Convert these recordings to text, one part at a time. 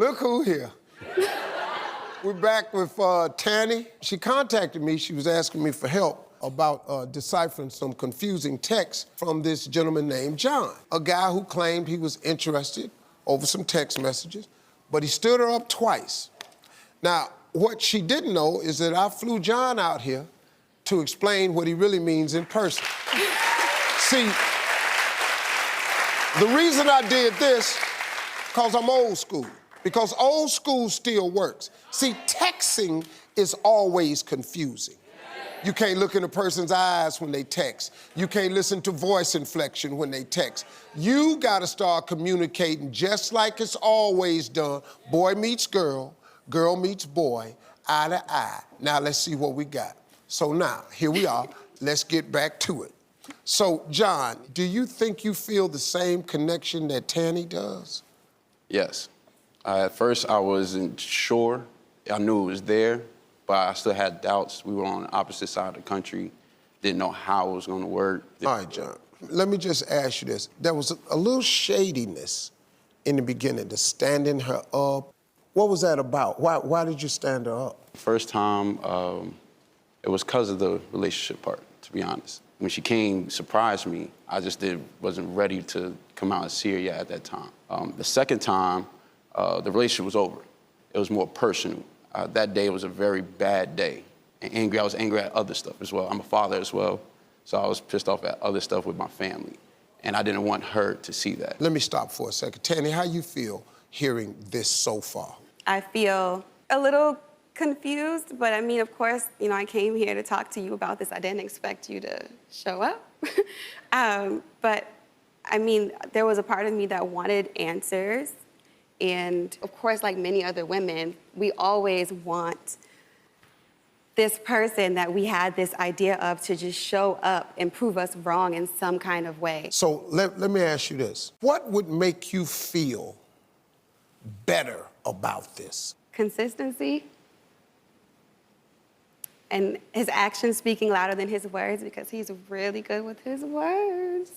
Look who here. We're back with Tanny. She contacted me. She was asking me for help about deciphering some confusing texts from this gentleman named John, a guy who claimed he was interested over some text messages, but he stood her up twice. Now, what she didn't know is that I flew John out here to explain what he really means in person. See, the reason I did this, because I'm old school. Because old school still works. See, texting is always confusing. You can't look in a person's eyes when they text. You can't listen to voice inflection when they text. You gotta start communicating just like it's always done. Boy meets girl, girl meets boy, eye to eye. Now let's see what we got. So now, here we are. Let's get back to it. So, John, do you think you feel the same connection that Tanny does? Yes. At first, I wasn't sure. I knew it was there, but I still had doubts. We were on the opposite side of the country, didn't know how it was going to work. All right, John, let me just ask you this. There was a little shadiness in the beginning, the standing her up. What was that about? Why did you stand her up? First time, it was because of the relationship part, to be honest. When she came, surprised me, I just wasn't ready to come out and see her yet at that time. The second time, the relationship was over. It was more personal. That day was a very bad day. And angry, I was angry at other stuff as well. I'm a father as well, so I was pissed off at other stuff with my family. And I didn't want her to see that. Let me stop for a second. Tanny, how you feel hearing this so far? I feel a little confused, but I mean, of course, you know, I came here to talk to you about this. I didn't expect you to show up. But I mean, there was a part of me that wanted answers. And of course, like many other women, we always want this person that we had this idea of to just show up and prove us wrong in some kind of way. So let me ask you this. What would make you feel better about this? Consistency. And his actions speaking louder than his words, because he's really good with his words.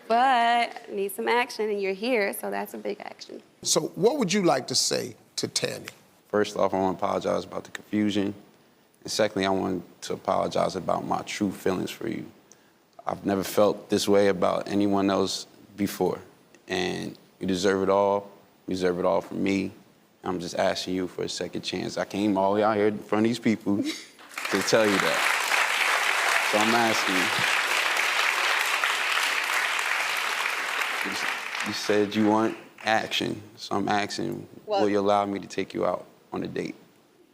But need some action, and you're here, so that's a big action. So what would you like to say to Tanny? First off, I want to apologize about the confusion. And secondly, I want to apologize about my true feelings for you. I've never felt this way about anyone else before. And you deserve it all. You deserve it all from me. I'm just asking you for a second chance. I came all the way out here in front of these people to tell you that. So I'm asking you. You said you want action, so I'm asking, will you allow me to take you out on a date?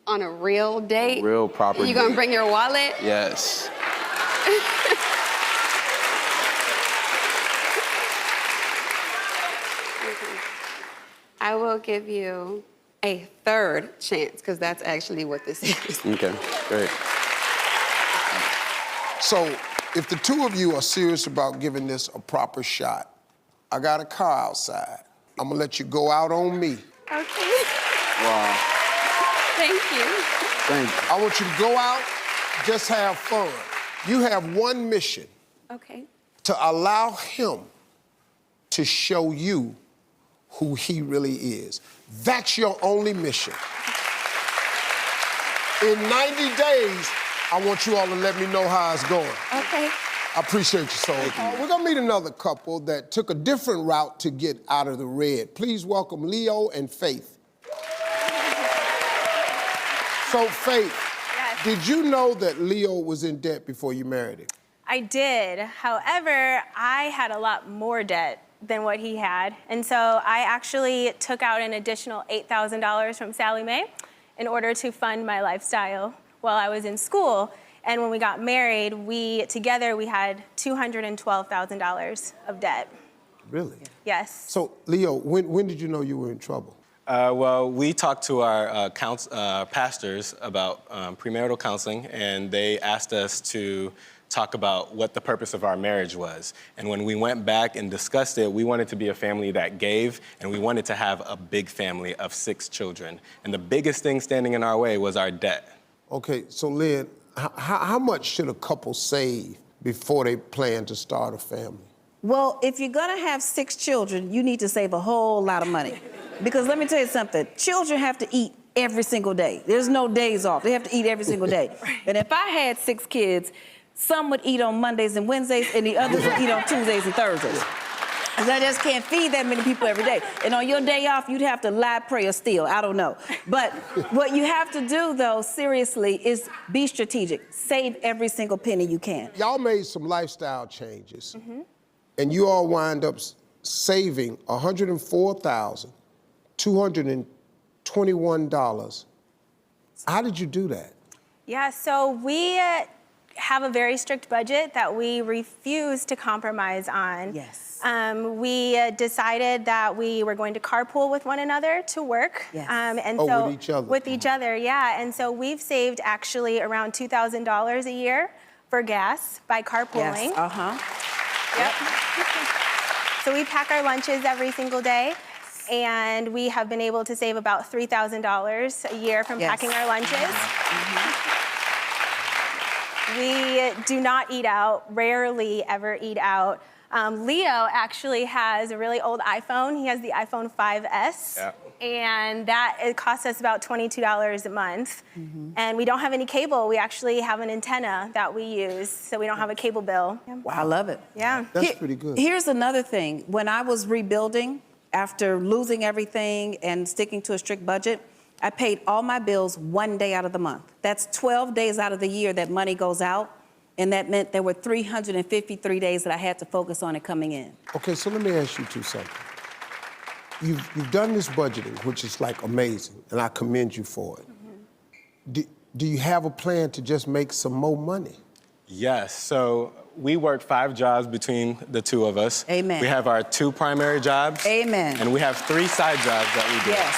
On a real date? Real proper date. You gonna bring your wallet? Yes. I will give you a third chance, because that's actually what this is. Okay, great. So if the two of you are serious about giving this a proper shot, I got a car outside. I'm gonna let you go out on me. Okay. Wow. Thank you. Thank you. I want you to go out, just have fun. You have one mission. Okay. To allow him to show you who he really is. That's your only mission. In 90 days, I want you all to let me know how it's going. Okay. I appreciate you so much. We're gonna meet another couple that took a different route to get out of the red. Please welcome Leo and Faith. So, Faith, yes. Did you know that Leo was in debt before you married him? I did. However, I had a lot more debt than what he had. And so I actually took out an additional $8,000 from Sallie Mae in order to fund my lifestyle while I was in school. And when we got married, together we had $212,000 of debt. Really? Yes. So, Leo, when did you know you were in trouble? Well, we talked to our pastors about premarital counseling, and they asked us to talk about what the purpose of our marriage was. And when we went back and discussed it, we wanted to be a family that gave, and we wanted to have a big family of 6 children. And the biggest thing standing in our way was our debt. Okay, so Lynn, how much should a couple save before they plan to start a family? Well, if you're gonna have 6 children, you need to save a whole lot of money. Because let me tell you something, children have to eat every single day. There's no days off. They have to eat every single day. And if I had 6 kids, some would eat on Mondays and Wednesdays, and the others would eat on Tuesdays and Thursdays. Because I just can't feed that many people every day. And on your day off, you'd have to lie, pray, or steal. I don't know. But what you have to do, though, seriously, is be strategic. Save every single penny you can. Y'all made some lifestyle changes, and you all wind up saving $104,221. How did you do that? Yeah, so we have a very strict budget that we refuse to compromise on. Yes. We decided that we were going to carpool with one another to work. Yes. And Oh, so with each other. With each other, yeah. And so we've saved actually around $2,000 a year for gas by carpooling. Yes, Yep. So we pack our lunches every single day, and we have been able to save about $3,000 a year from Yes. packing our lunches. We do not eat out, rarely ever eat out. Leo actually has a really old iPhone. He has the iPhone 5S. Yeah. And it costs us about $22 a month. And we don't have any cable. We actually have an antenna that we use, so we don't have a cable bill. Wow, I love it. Yeah. That's pretty good. Here's another thing. When I was rebuilding, after losing everything and sticking to a strict budget, I paid all my bills 1 day out of the month. That's 12 days out of the year that money goes out, and that meant there were 353 days that I had to focus on it coming in. Okay, so let me ask you something. You've done this budgeting, which is like amazing, and I commend you for it. Do you have a plan to just make some more money? Yes, so we work 5 jobs between the 2 of us. Amen. We have our 2 primary jobs. Amen. And we have 3 side jobs that we do. Yes.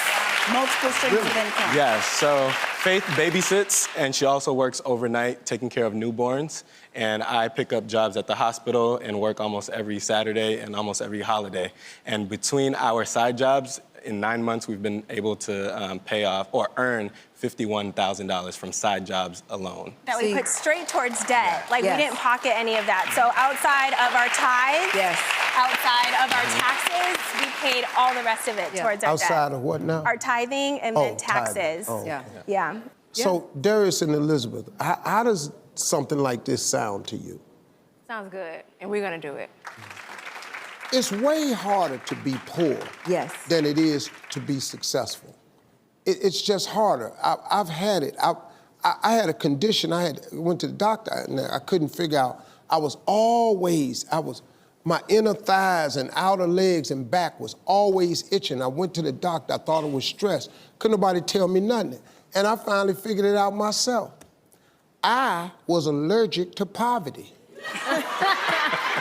Multiple streams of income. Yes, so Faith babysits, and she also works overnight taking care of newborns. And I pick up jobs at the hospital and work almost every Saturday and almost every holiday. And between our side jobs, in 9 months, we've been able to pay off or earn $51,000 from side jobs alone. That we put straight towards debt. Like Yes. we didn't pocket any of that. So outside of our tithes, Yes. outside of our taxes, we paid all the rest of it towards our Outside debt. of what now? Our tithing and Oh, then taxes. tithing. Oh, Yeah. Yeah. So, Darius and Elizabeth, how does something like this sound to you? Sounds good, and we're gonna do it. It's way harder to be poor Yes. than it is to be successful. It's just harder. I've had it. I had a condition. I went to the doctor, and I couldn't figure out. My inner thighs and outer legs and back was always itching. I went to the doctor. I thought it was stress. Couldn't nobody tell me nothing. And I finally figured it out myself. I was allergic to poverty.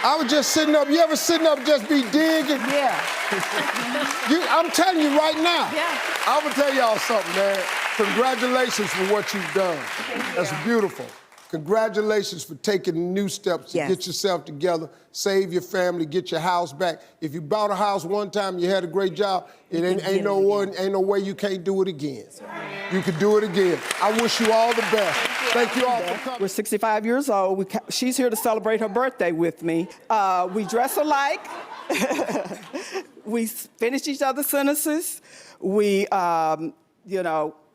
I was just sitting up. You ever sitting up just be digging? Yeah. I'm telling you right now. Yeah. I'm gonna tell y'all something, man. Congratulations for what you've done. That's beautiful. Congratulations for taking new steps to Yes. get yourself together, save your family, get your house back. If you bought a house one time, you had a great job, ain't no way you can't do it again. You can do it again. I wish you all the best. Thank you all for coming. We're 65 years old. She's here to celebrate her birthday with me. We dress alike. We finish each other's sentences.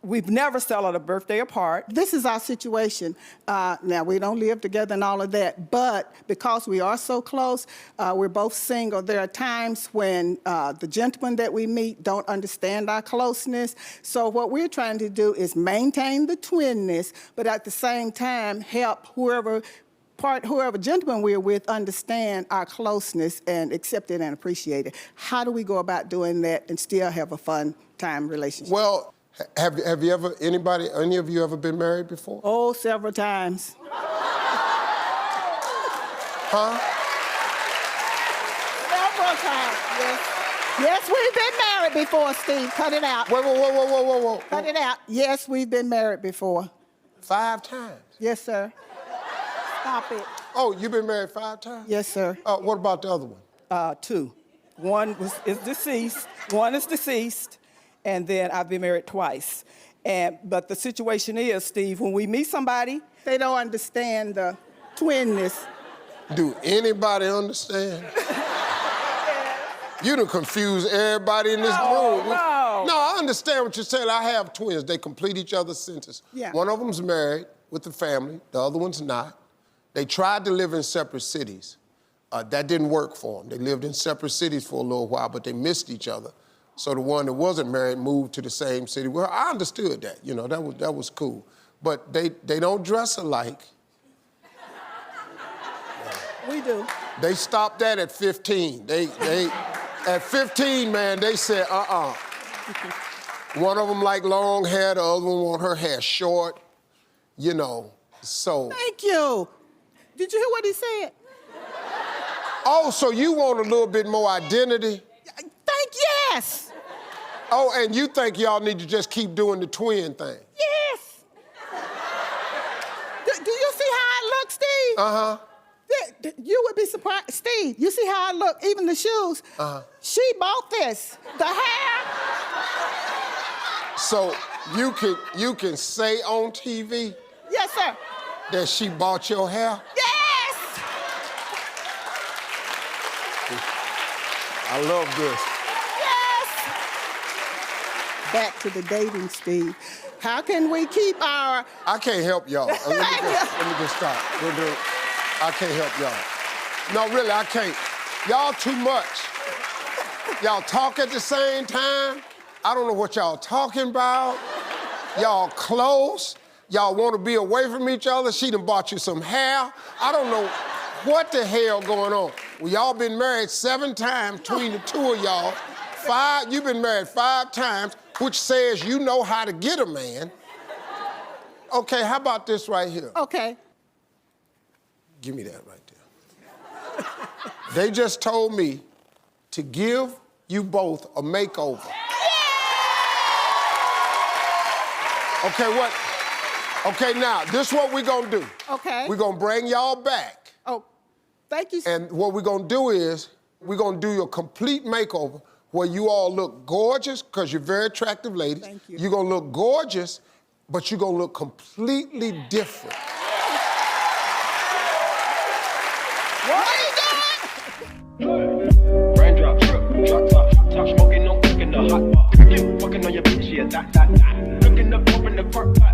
We've never celebrated a birthday apart. This is our situation. Now, we don't live together and all of that, but because we are so close, we're both single. There are times when the gentlemen that we meet don't understand our closeness. So what we're trying to do is maintain the twinness, but at the same time, help whoever gentleman we're with understand our closeness and accept it and appreciate it. How do we go about doing that and still have a fun time relationship? Well, have you ever, any of you ever been married before? Oh, several times. Huh? Several times, yes. Yes, we've been married before, Steve. Cut it out. Whoa. Cut it out. Yes, we've been married before. 5 times? Yes, sir. Stop it. Oh, you've been married 5 times? Yes, sir. What about the other one? 2. One is deceased. One is deceased. And then I've been married twice. But the situation is, Steve, when we meet somebody, They don't understand the twinness. Do anybody understand? You done confused everybody in this room. No, I understand what you're saying. I have twins. They complete each other's sentences. Yeah. One of them's married with a family. The other one's not. They tried to live in separate cities. That didn't work for them. They lived in separate cities for a little while, but they missed each other. So the one that wasn't married moved to the same city. Well, I understood that. You know, that was cool. But they don't dress alike. We do. They stopped that at 15. At 15, man, they said, One of them like long hair, the other one want her hair short, you know, so. Thank you. Did you hear what he said? Oh, so you want a little bit more identity? Yes. Oh, and you think y'all need to just keep doing the twin thing? Yes. Do you see how I look, Steve? Uh-huh. You would be surprised. Steve, you see how I look? Even the shoes. She bought this. The hair. So you can say on TV Yes, sir. that she bought your hair? Yes. I love this. Yes. Back to the dating, Steve. How can we keep our... I can't help y'all. Let me just stop. I can't help y'all. No, really, I can't. Y'all too much. Y'all talk at the same time. I don't know what y'all talking about. Y'all close. Y'all want to be away from each other. She done bought you some hair. I don't know what the hell going on. Well, y'all been married 7 times between the two of y'all. You've been married 5 times, which says you know how to get a man. Okay, how about this right here? Okay. Give me that right there. They just told me to give you both a makeover. Okay, what? Okay, now, this is what we're gonna do. Okay. We're gonna bring y'all back. Oh, thank you. And what we're gonna do is, we're gonna do your complete makeover where you all look gorgeous, because you're very attractive ladies. Thank you. You're gonna look gorgeous, but you're gonna look completely different. What are you doing? Raindrop, drop top, smoking, no cooking the hot pot. You fucking on your bitch, yeah, that. Looking up, open the park pot.